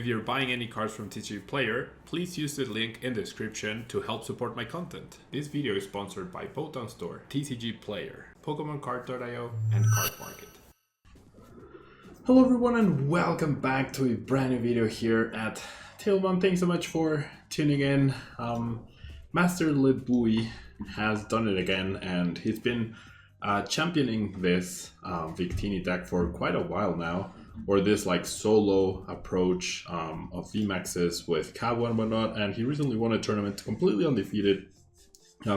you're buying any cards from TCG Player, please use the link in the description to help support my content. This video is sponsored by Boltund Store, TCG Player, Pokemon Card.io, and Card Market. Hello everyone and welcome back to a brand new video here at Tailbone. Thanks so much for tuning in. Master Libui has done it again, and he's been championing this Victini deck for quite a while now, or this like solo approach of VMAXs with Cabo and whatnot, and he recently won a tournament completely undefeated.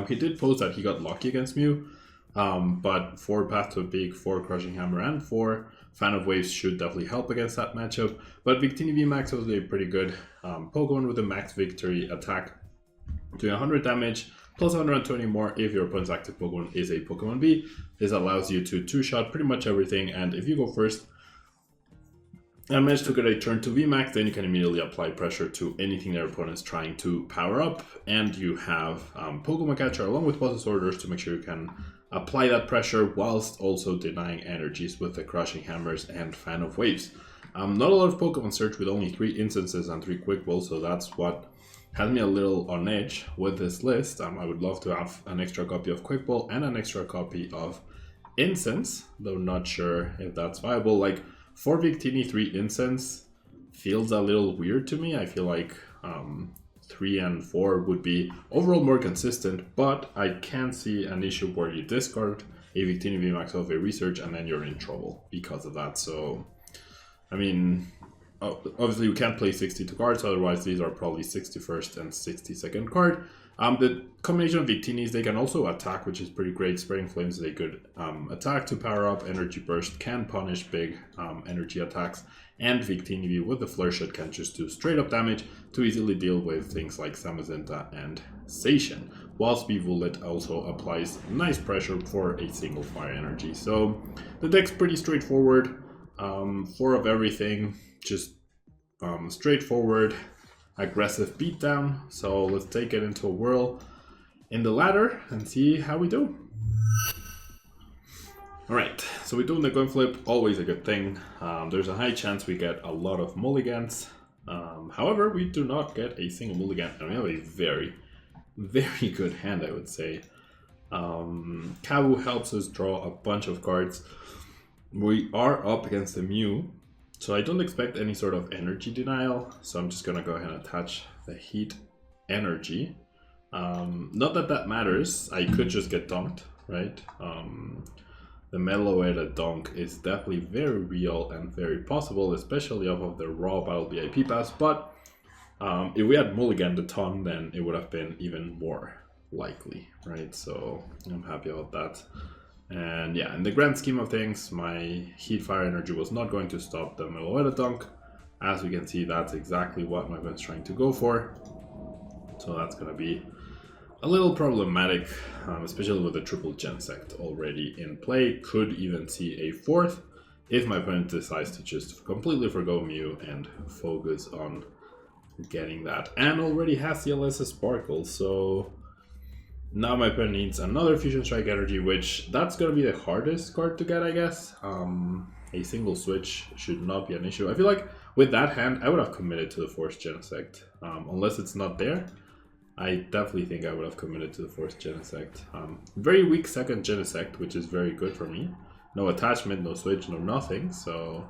He did post that he got lucky against Mew, but 4 Path to a Peak, 4 Crushing Hammer, and 4 Fan of Waves should definitely help against that matchup. But Victini VMAX was a pretty good Pokemon with a max victory attack doing 100 damage plus 120 more if your opponent's active Pokemon is a Pokemon B. This allows you to two-shot pretty much everything, and if you go first and manage to get a turn to VMAX, then you can immediately apply pressure to anything their opponent's trying to power up, and you have Pokemon Catcher along with Boss's Orders to make sure you can apply that pressure whilst also denying energies with the Crushing Hammers and Fan of Waves. Not a lot of Pokemon Search with only 3 instances and 3 Quick Balls, so that's what has me a little on edge with this list. I would love to have an extra copy of Quick Ball and an extra copy of Incense, though not sure if that's viable. Like, for Victini, 3 Incense feels a little weird to me. I feel like 3 and 4 would be overall more consistent, but I can see an issue where you discard a Victini VMAX of a research and then you're in trouble because of that. So, I mean, obviously you can't play 62 cards, otherwise these are probably 61st and 62nd card. The combination of Victinis, they can also attack, which is pretty great. Spreading Flames is a good attack to power up. Energy Burst can punish big energy attacks. And Victini V with the Flourish Shot can just do straight up damage to easily deal with things like Zamazenta and Zacian. Whilst Bivoulet also applies nice pressure for a single fire energy. So the deck's pretty straightforward. 4 of everything, just straightforward, aggressive beatdown. So let's take it into a whirl in the ladder and see how we do. Alright, so we're doing the coin flip, always a good thing. There's a high chance we get a lot of mulligans. However, we do not get a single mulligan, and we have a very, very good hand, I would say. Cabo helps us draw a bunch of cards. We are up against the Mew, so I don't expect any sort of energy denial, so I'm just gonna go ahead and attach the Heat Energy. Not that that matters, I could just get dunked, right? The Meloetta dunk is definitely very real and very possible, especially off of the raw Battle VIP pass, but if we had mulliganed the ton, then it would have been even more likely, right? So I'm happy about that. And yeah, in the grand scheme of things, my Heat Fire Energy was not going to stop the Meloetta dunk. As we can see, that's exactly what my opponent's trying to go for. So that's going to be a little problematic, especially with the triple Genesect already in play. Could even see a 4th if my opponent decides to just completely forgo Mew and focus on getting that. And already has the LSS Sparkle, so now my opponent needs another Fusion Strike Energy, which that's going to be the hardest card to get, I guess. A single switch should not be an issue. I feel like with that hand, I would have committed to the Force Genesect. Unless it's not there, I definitely think I would have committed to the Force Genesect. Very weak second Genesect, which is very good for me. No attachment, no switch, no nothing, so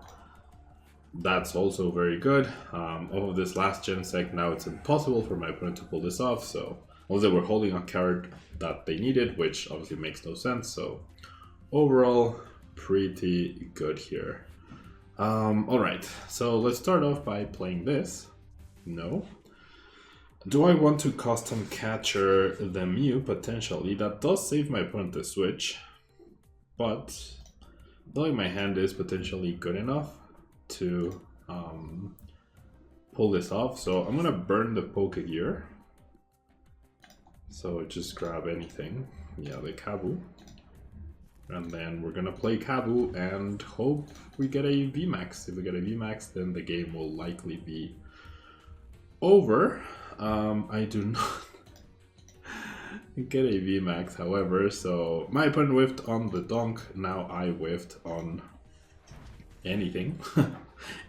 that's also very good. Off of this last Genesect, now it's impossible for my opponent to pull this off, so they were holding a card that they needed, which obviously makes no sense. So overall, pretty good here. Alright, so let's start off by playing this. No. Do I want to custom catcher the Mew? Potentially. That does save my opponent the switch, but I feel like my hand is potentially good enough to pull this off. So I'm gonna burn the Pokegear. So just grab anything, yeah, the Cabo, and then we're gonna play Cabo and hope we get a VMAX. If we get a VMAX, then the game will likely be over. I do not get a VMAX, however, so my opponent whiffed on the dunk, now I whiffed on anything,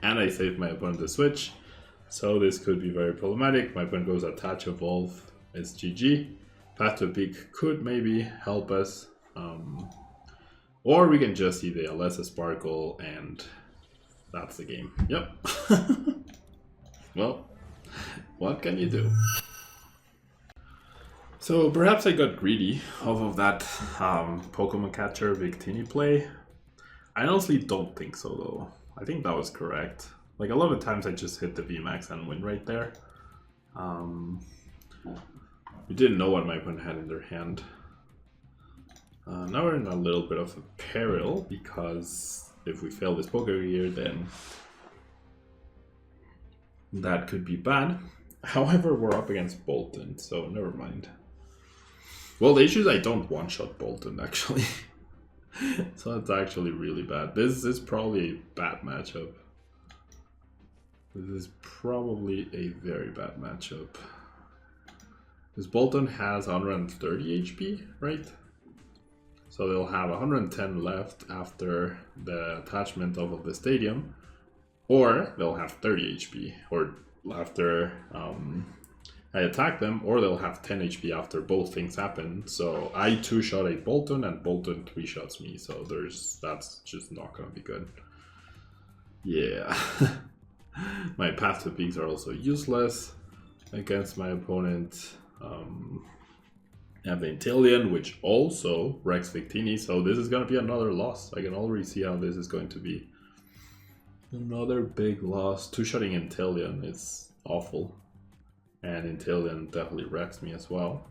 and I saved my opponent the switch. So this could be very problematic. My opponent goes attach evolve, it's GG. Path to Peak could maybe help us. Or we can just see the Alessa Sparkle and that's the game. Yep. Well, what can you do? So perhaps I got greedy off of that Pokemon Catcher Victini play. I honestly don't think so though. I think that was correct. Like a lot of times I just hit the VMAX and win right there. We didn't know what my opponent had in their hand. Now we're in a little bit of a peril because if we fail this Pokegear, then that could be bad. However, we're up against Boltund, so never mind. Well, the issue is I don't one-shot Boltund actually. So it's actually really bad. This is probably a bad matchup. This is probably a very bad matchup. Because Boltund has 130 HP, right? So they'll have 110 left after the attachment of the stadium. Or they'll have 30 HP, or after I attack them, or they'll have 10 HP after both things happen. So I two-shot a Boltund and Boltund three-shots me, so that's just not gonna be good. Yeah. My Path to Peaks are also useless against my opponent. I have the Inteleon, which also wrecks Victini, so this is gonna be another loss. I can already see how this is going to be. Another big loss. Two-shotting Inteleon is awful. And Inteleon definitely wrecks me as well.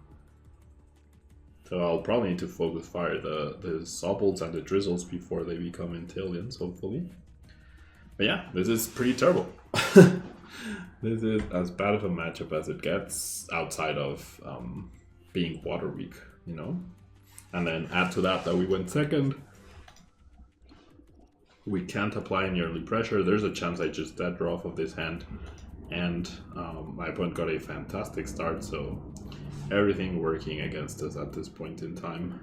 So I'll probably need to focus fire the Sobbles and the Drizzles before they become Inteleons, hopefully. But yeah, this is pretty terrible. This is as bad of a matchup as it gets outside of being water weak, you know? And then add to that we went second. We can't apply any early pressure. There's a chance I just dead draw off of this hand. And my opponent got a fantastic start, so everything working against us at this point in time.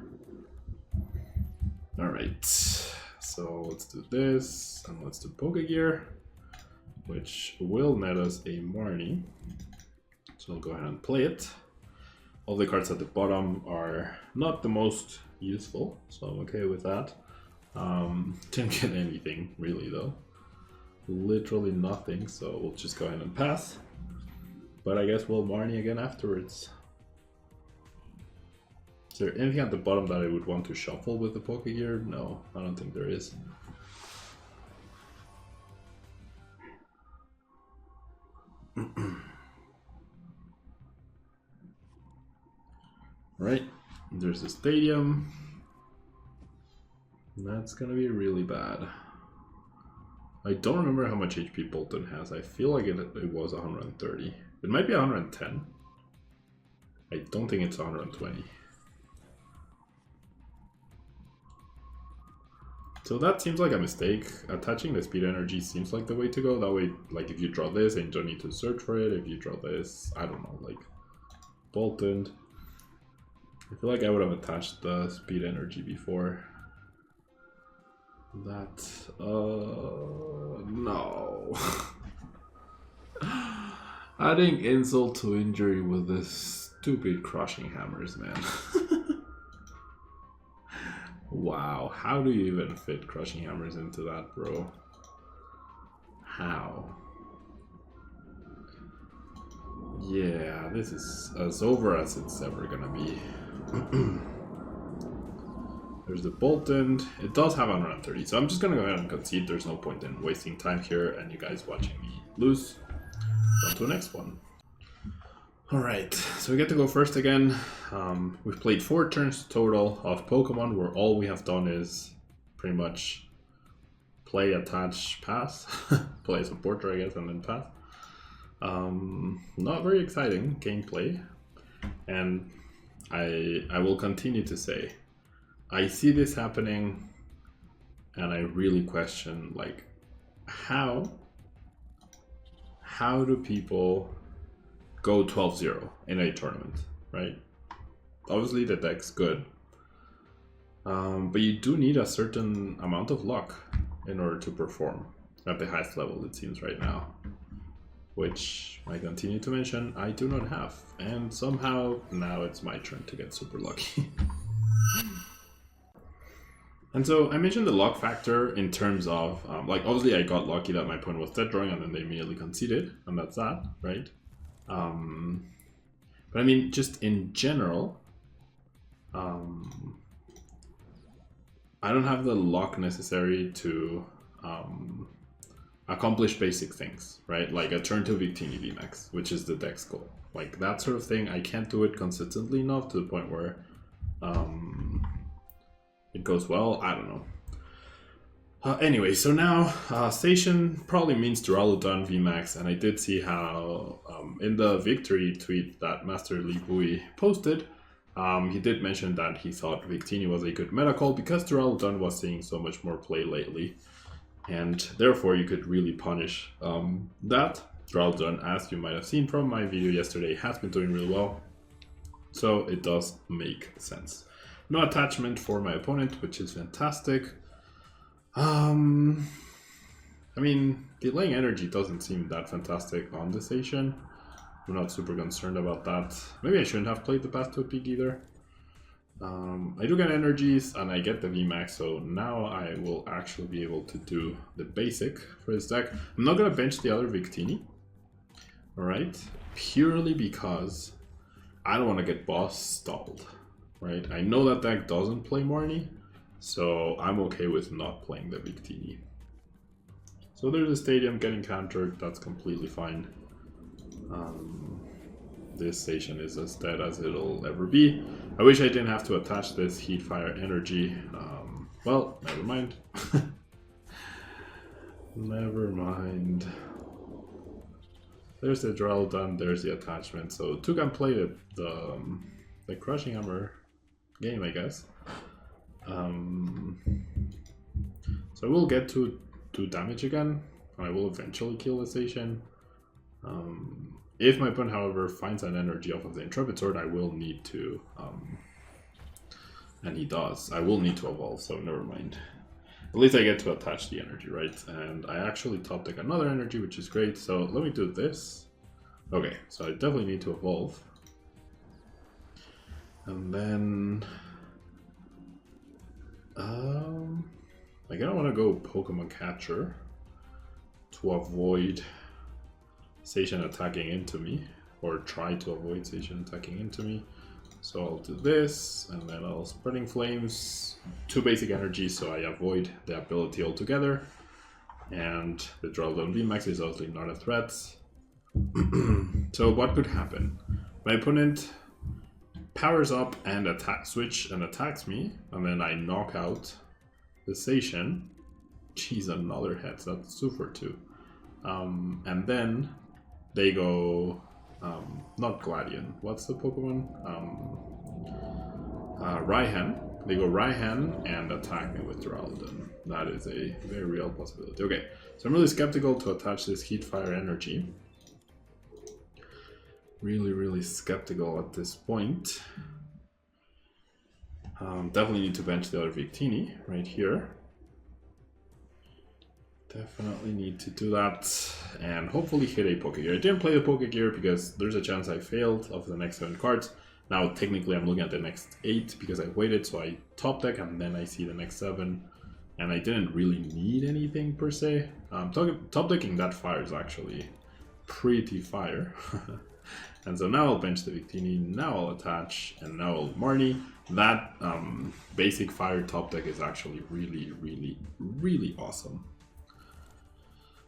Alright, so let's do this, and let's do Pokegear, which will net us a Marnie. So I'll go ahead and play it. All the cards at the bottom are not the most useful, so I'm okay with that. Didn't get anything really though. Literally nothing, so we'll just go ahead and pass. But I guess we'll Marnie again afterwards. Is there anything at the bottom that I would want to shuffle with the Pokegear? No, I don't think there is. Right, there's the stadium. That's gonna be really bad. I don't remember how much HP Boltund has. I feel like it was 130. It might be 110. I don't think it's 120. So that seems like a mistake. Attaching the speed energy seems like the way to go. That way, like if you draw this and you don't need to search for it. If you draw this, I don't know, like Boltund. I feel like I would have attached the speed energy before. That, no. Adding insult to injury with this stupid crushing hammers, man. Wow, how do you even fit crushing hammers into that, bro? How? Yeah, this is as over as it's ever gonna be. There's the Boltund. It does have 130, so I'm just gonna go ahead and concede. There's no point in wasting time here and you guys watching me lose. On to the next one. Alright, so we get to go first again. We've played 4 turns total of Pokemon, where all we have done is pretty much play, attach, pass. Play as a porter, I guess, and then pass. Not very exciting gameplay. And I will continue to say, I see this happening and I really question, like, how do people go 12-0 in a tournament, right? Obviously the deck's good, but you do need a certain amount of luck in order to perform at the highest level, it seems right now. which I continue to mention I do not have. And somehow now it's my turn to get super lucky. And so I mentioned the luck factor in terms of, like, obviously I got lucky that my opponent was dead drawing and then they immediately conceded, and that's that, right? But I mean, just in general, I don't have the luck necessary to accomplish basic things, right? Like a turn to VICTINI VMAX, which is the deck's goal. Like that sort of thing, I can't do it consistently enough to the point where it goes well. I don't know. Anyway, so now Station probably means Duraludon VMAX, and I did see how in the victory tweet that Master Lee Bui posted, he did mention that he thought VICTINI was a good meta call because Duraludon was seeing so much more play lately, and therefore you could really punish that. Duraludon, as you might have seen from my video yesterday, has been doing really well, so it does make sense. No attachment for my opponent, which is fantastic. I mean, delaying energy doesn't seem that fantastic on the Station. I'm not super concerned about that. Maybe I shouldn't have played the Path to a Peak either. I do get energies and I get the VMAX, so now I will actually be able to do the basic for this deck. I'm not going to bench the other VICTINI. Alright? Purely because I don't want to get boss stalled. Right? I know that deck doesn't play Marnie, so I'm okay with not playing the VICTINI. So there's a Stadium getting countered, that's completely fine. This Station is as dead as it'll ever be. I wish I didn't have to attach this Heat Fire Energy. Well, never mind. Never mind. There's the Duraludon, there's the attachment. So two can play the Crushing Hammer game, I guess. So I will get to do damage again, and I will eventually kill the Station. If my opponent, however, finds an energy off of the Intrepid Sword, I will need to, and he does, I will need to evolve, so never mind. At least I get to attach the energy, right? And I actually top deck another energy, which is great, so let me do this. Okay, so I definitely need to evolve. And then I kind of want to go Pokemon Catcher to avoid Station attacking into me, or try to avoid Station attacking into me. So I'll do this, and then I'll Spreading Flames, 2 basic energies, so I avoid the ability altogether. And the Duraludon VMAX is obviously not a threat. So what could happen? My opponent powers up and attacks me, and then I knock out the Station. Jeez, another heads, that's 2 for 2. And then they go, not Gladion, what's the Pokemon? Raihan. They go Raihan and attack me with Duraludon. That is a very real possibility. Okay, so I'm really skeptical to attach this Heat Fire Energy. Really skeptical at this point. Definitely need to bench the other VICTINI right here. Definitely need to do that, and hopefully hit a Pokegear. I didn't play the Pokegear because there's a chance I failed of the next 7 cards. Now technically I'm looking at the next 8 because I waited, so I top deck and then I see the next 7. And I didn't really need anything per se. Top decking that fire is actually pretty fire. And so now I'll bench the VICTINI, now I'll attach, and now I'll Marnie. That basic fire top deck is actually really awesome.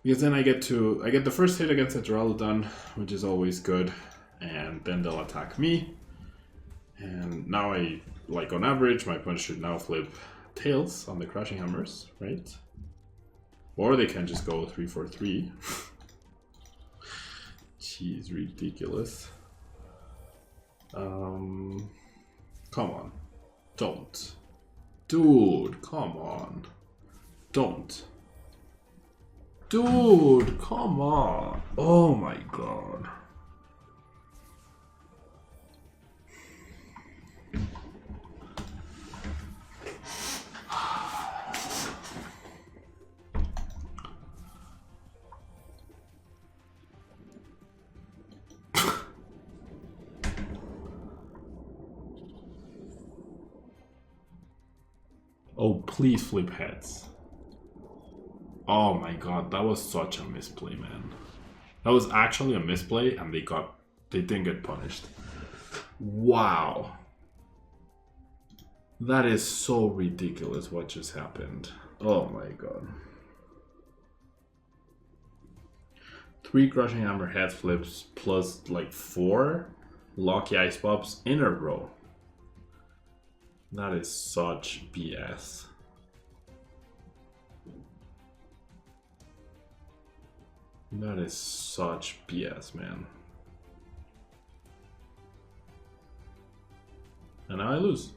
Because then I get the first hit against the Duraludon, which is always good, and then they'll attack me. And now like on average, my opponent should now flip Tails on the Crushing Hammers, right? Or they can just go 3 for 3. Jeez, ridiculous. Come on. Don't. Dude, come on. Don't. Dude, come on. Oh my god. Oh, please flip heads. Oh my god, that was such a misplay, man. That was actually a misplay and they didn't get punished. Wow. That is so ridiculous what just happened. Oh my god. 3 Crushing Hammer head flips plus like 4 Lucky Ice Pops in a row. That is such BS. That is such BS, man. And now I lose.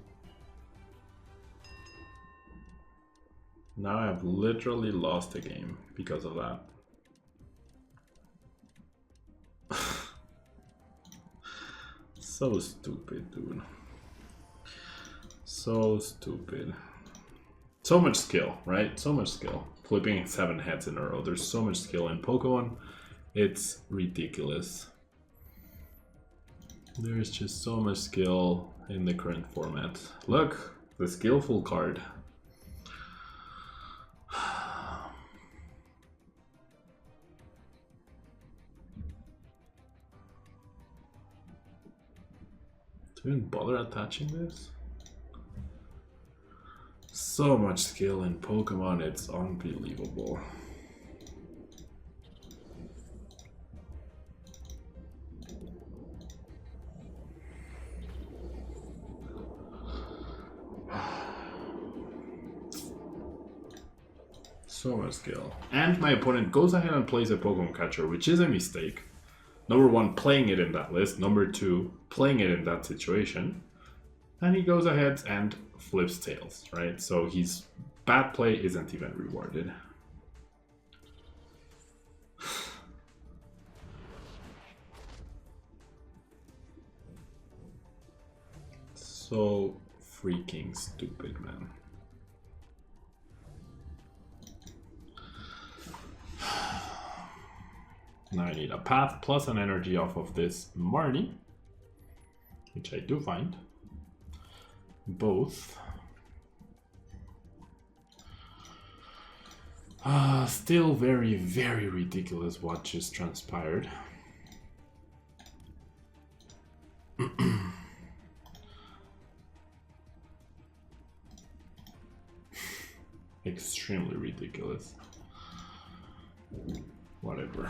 Now I've literally lost the game because of that. So stupid, dude. So stupid. So much skill, right? So much skill. Flipping 7 heads in a row. There's so much skill in Pokemon. It's ridiculous. There's just so much skill in the current format. Look, the skillful card. Do you even bother attaching this? So much skill in Pokemon, it's unbelievable. So much skill. And my opponent goes ahead and plays a Pokemon Catcher, which is a mistake. Number 1, playing it in that list. Number 2, playing it in that situation. And he goes ahead and flips tails, right? So his bad play isn't even rewarded. So freaking stupid, man. Now I need a path plus an energy off of this Marnie, which I do find. Both. Still very, very ridiculous what just transpired. Extremely ridiculous. Whatever.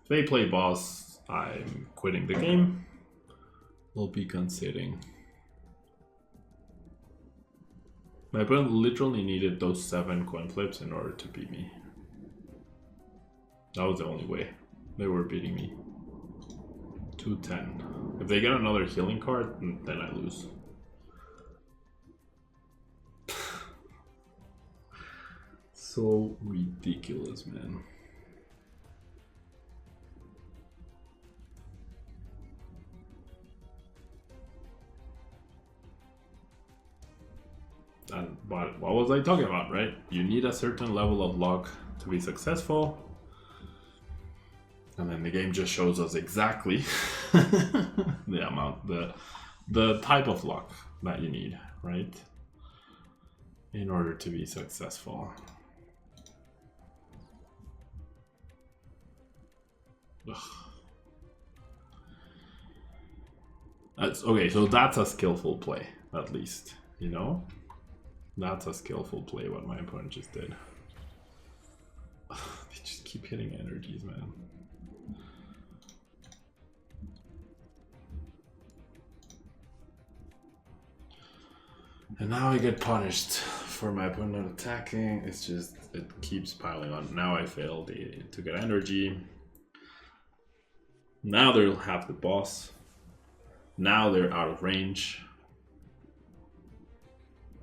If they play boss, I'm quitting the game. We'll be conceding. My opponent literally needed those 7 coin flips in order to beat me. That was the only way they were beating me. 210. If they get another healing card, then I lose. So ridiculous, man. But what was I talking about, right? You need a certain level of luck to be successful. And then the game just shows us exactly the amount, the type of luck that you need, right? In order to be successful. Ugh. Okay, so that's a skillful play, at least, you know? That's a skillful play, what my opponent just did. They just keep hitting energies, man. And now I get punished for my opponent attacking. It's just, it keeps piling on. Now I failed to get energy. Now they'll have the boss. Now they're out of range.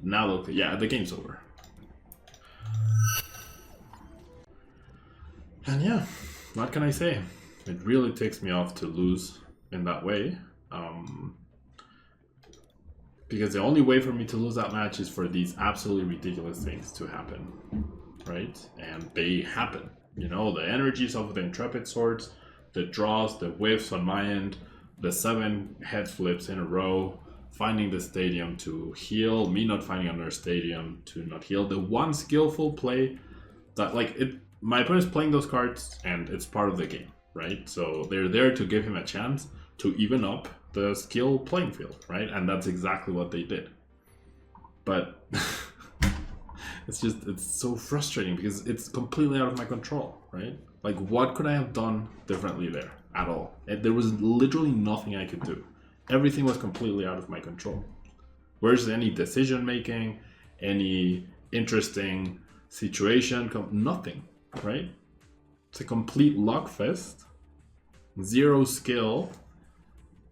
Now look, yeah, the game's over. And yeah, what can I say? It really ticks me off to lose in that way. Because the only way for me to lose that match is for these absolutely ridiculous things to happen, right? And they happen. You know, the energies of the Intrepid Swords, the draws, the whiffs on my end, the 7 head flips in a row, finding the stadium to heal, me not finding another stadium to not heal. The one skillful play that, like, my opponent's playing those cards and it's part of the game, right? So they're there to give him a chance to even up the skill playing field, right? And that's exactly what they did. But it's so frustrating because it's completely out of my control, right? Like, what could I have done differently there at all? There was literally nothing I could do. Everything was completely out of my control. Where's any decision making, any interesting situation? Nothing, right? It's a complete luck fest. Zero skill.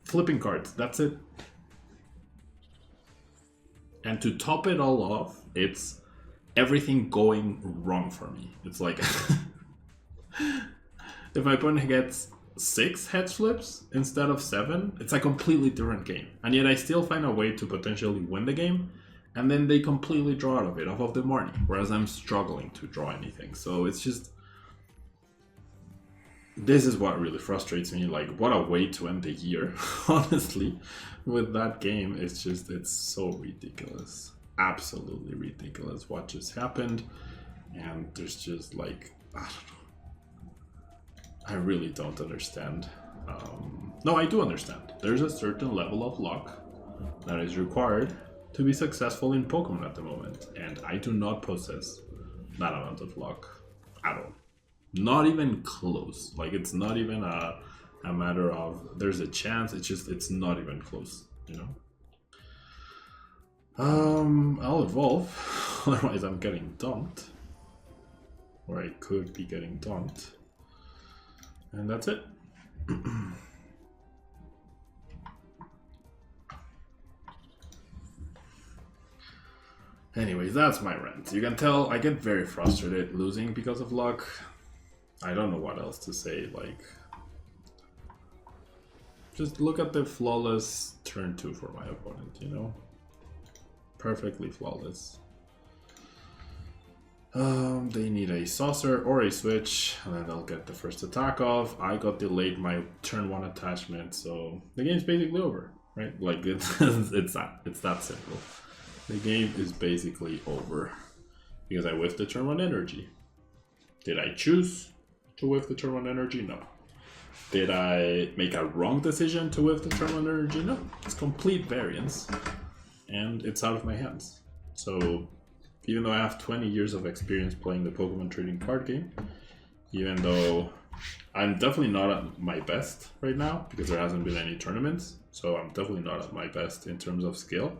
Flipping cards, that's it. And to top it all off, it's everything going wrong for me. It's like if my opponent gets 6 head flips instead of 7, it's a completely different game. And yet I still find a way to potentially win the game, and then they completely draw out of it, off of the morning, whereas I'm struggling to draw anything. So it's just, this is what really frustrates me. Like, what a way to end the year, honestly, with that game. It's just, it's so ridiculous. Absolutely ridiculous what just happened. And there's just, like, I don't know. I really don't understand. No, I do understand. There's a certain level of luck that is required to be successful in Pokemon at the moment. And I do not possess that amount of luck at all. Not even close. Like, it's not even a matter of there's a chance. It's just, it's not even close, you know? I'll evolve. Otherwise I'm getting dumped. Or I could be getting dumped. And that's it. Anyways, that's my rant. You can tell I get very frustrated losing because of luck. I don't know what else to say. Like, just look at the flawless turn 2 for my opponent, you know? Perfectly flawless. They need a saucer or a switch, and then they'll get the first attack off. I got delayed my turn 1 attachment, so the game's basically over, right? Like, it's that simple. The game is basically over because I whiffed the turn 1 energy. Did I choose to whiff the turn 1 energy? No. Did I make a wrong decision to whiff the turn 1 energy? No. It's complete variance, and it's out of my hands. So even though I have 20 years of experience playing the Pokemon trading card game, even though I'm definitely not at my best right now because there hasn't been any tournaments, so I'm definitely not at my best in terms of skill,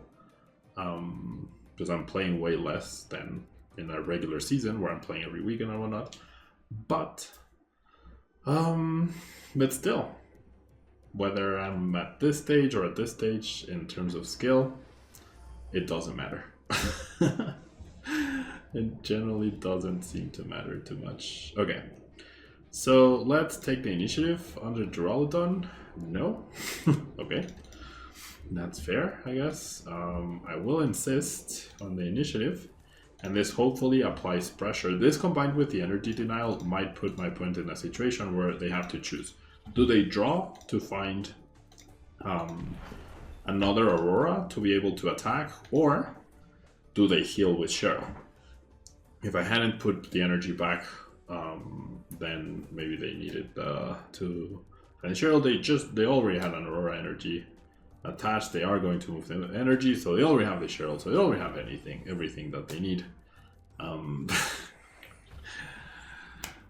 because I'm playing way less than in a regular season where I'm playing every weekend and whatnot. But still, whether I'm at this stage or at this stage in terms of skill, it doesn't matter. It generally doesn't seem to matter too much. Okay, so let's take the initiative under Duraludon. No? Okay, that's fair, I guess. I will insist on the initiative, and this hopefully applies pressure. This combined with the energy denial might put my opponent in a situation where they have to choose. Do they draw to find another Aurora to be able to attack, or do they heal with Cheryl? If I hadn't put the energy back, then maybe they needed to find Cheryl. They already had an Aurora energy attached. They are going to move the energy, so they already have the Cheryl, so they already have everything that they need.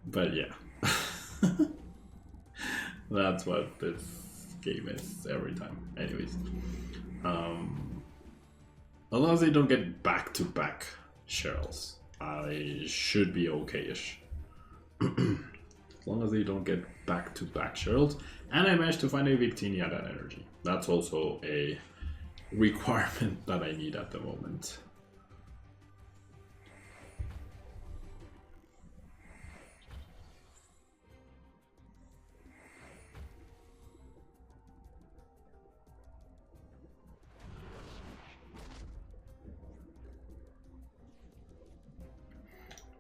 But yeah. That's what this game is every time. Anyways. As long as they don't get back-to-back Cheryls, I should be okay-ish. As long as they don't get back-to-back Cheryls. And I managed to find a Victini at that energy. That's also a requirement that I need at the moment.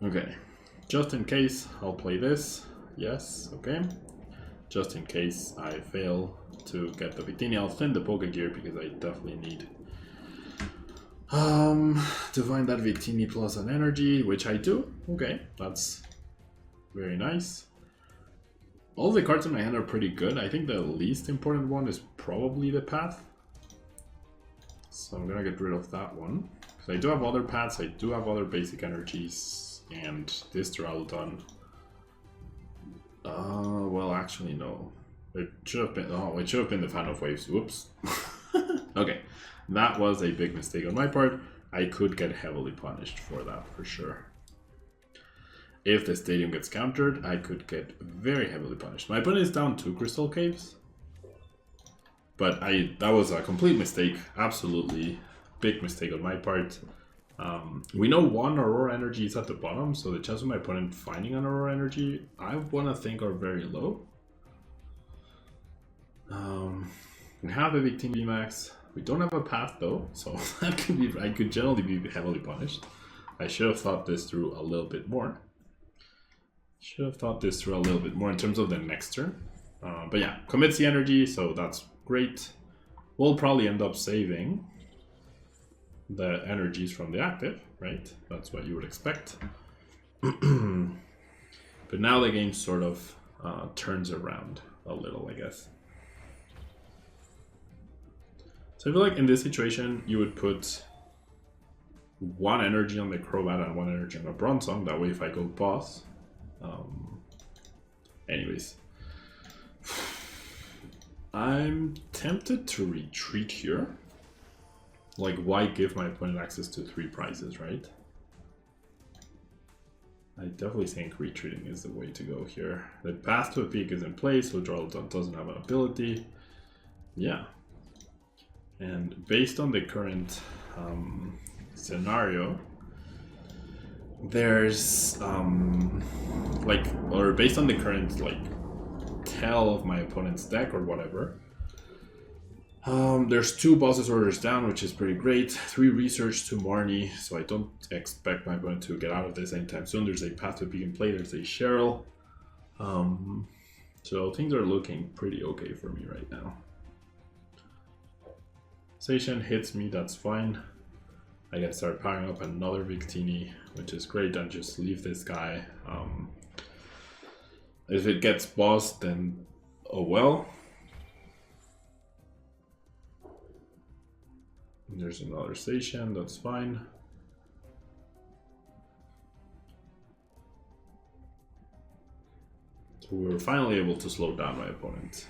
Okay, just in case, I'll play this. Yes, okay. just in case I fail to get the Victini. I'll spend the Poke Gear because I definitely need to find that Victini plus an energy, which I do. Okay, that's very nice. All the cards in my hand are pretty good. I think the least important one is probably the path. So I'm gonna get rid of that one. Because I do have other paths, I do have other basic energies, and this Duraludon. Well, actually, no. It should have been. Oh, it should have been the Fan of Waves. Whoops. Okay, that was a big mistake on my part. I could get heavily punished for that for sure. If the stadium gets countered, I could get very heavily punished. My opponent is down 2 Crystal Caves, but that was a complete mistake. Absolutely big mistake on my part. We know 1 Aurora Energy is at the bottom, so the chance of my opponent finding an Aurora Energy, I want to think, are very low. We have a Victini VMAX. We don't have a path though, so that could be. I could generally be heavily punished. I should have thought this through a little bit more. Should have thought this through a little bit more in terms of the next turn. But yeah, commits the energy, so that's great. We'll probably end up saving the energies from the active, right? That's what you would expect. But now the game sort of turns around a little, I guess. So I feel like in this situation, you would put 1 energy on the Crobat and 1 energy on the Bronzong. That way, if I go boss. Anyways. I'm tempted to retreat here. Like, why give my opponent access to 3 prizes, right? I definitely think retreating is the way to go here. The path to a peak is in place, so Duraludon doesn't have an ability. Yeah. And based on the current scenario, there's based on the current tell of my opponent's deck or whatever, there's 2 bosses orders down, which is pretty great. 3 research to Marnie, so I don't expect my opponent to get out of this anytime soon. There's a path to peak in play. There's a Cheryl, so things are looking pretty okay for me right now. Station hits me, that's fine. I can start powering up another Victini, which is great, and just leave this guy. If it gets bossed, then oh well. There's another station, that's fine. So we were finally able to slow down my opponent.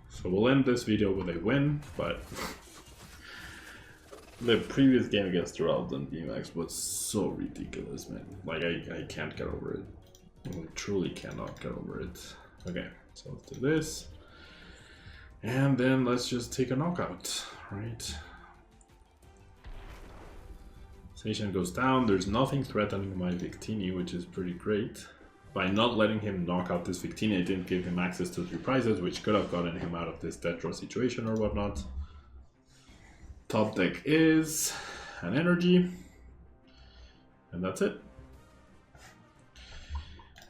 So we'll end this video with a win, but the previous game against Duraludon VMAX was so ridiculous, man. Like, I can't get over it. I truly cannot get over it. Okay, so let's do this. And then let's just take a knockout, right? Station goes down. There's nothing threatening my Victini, which is pretty great. By not letting him knock out this Victini, I didn't give him access to 3 prizes, which could have gotten him out of this death draw situation or whatnot. Top deck is an energy, and that's it.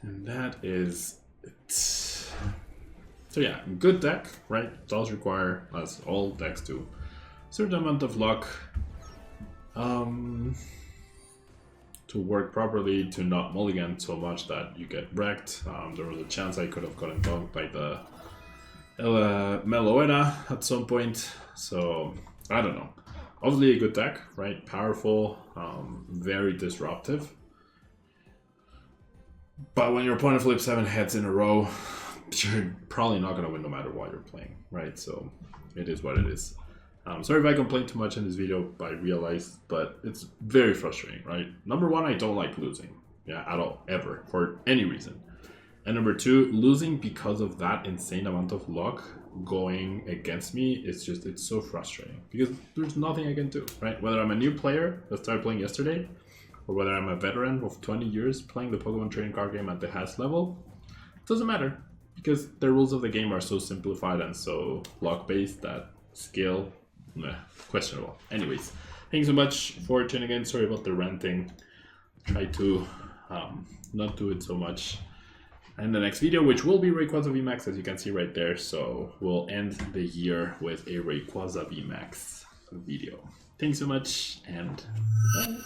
And that is it. So yeah, good deck, right? It does require, as all decks do, a certain amount of luck to work properly, to not mulligan so much that you get wrecked. There was a chance I could have gotten bunked by the Meloetta at some point, so I don't know. Obviously a good deck, right? Powerful, very disruptive. But when your opponent flips 7 heads in a row, you're probably not going to win no matter what you're playing, right? So it is what it is. Sorry if I complained too much in this video, I realized, but it's very frustrating, right? Number 1, I don't like losing, yeah, at all, ever, for any reason. And number 2, losing because of that insane amount of luck going against me, it's so frustrating because there's nothing I can do, right? Whether I'm a new player that started playing yesterday, or whether I'm a veteran of 20 years playing the Pokemon trading card game at the highest level, it doesn't matter because the rules of the game are so simplified and so luck-based that skill, questionable. Anyways, thanks so much for tuning in. Sorry about the ranting. Try to not do it so much. in the next video, which will be Rayquaza VMAX, as you can see right there. So we'll end the year with a Rayquaza VMAX video. Thanks so much, and bye.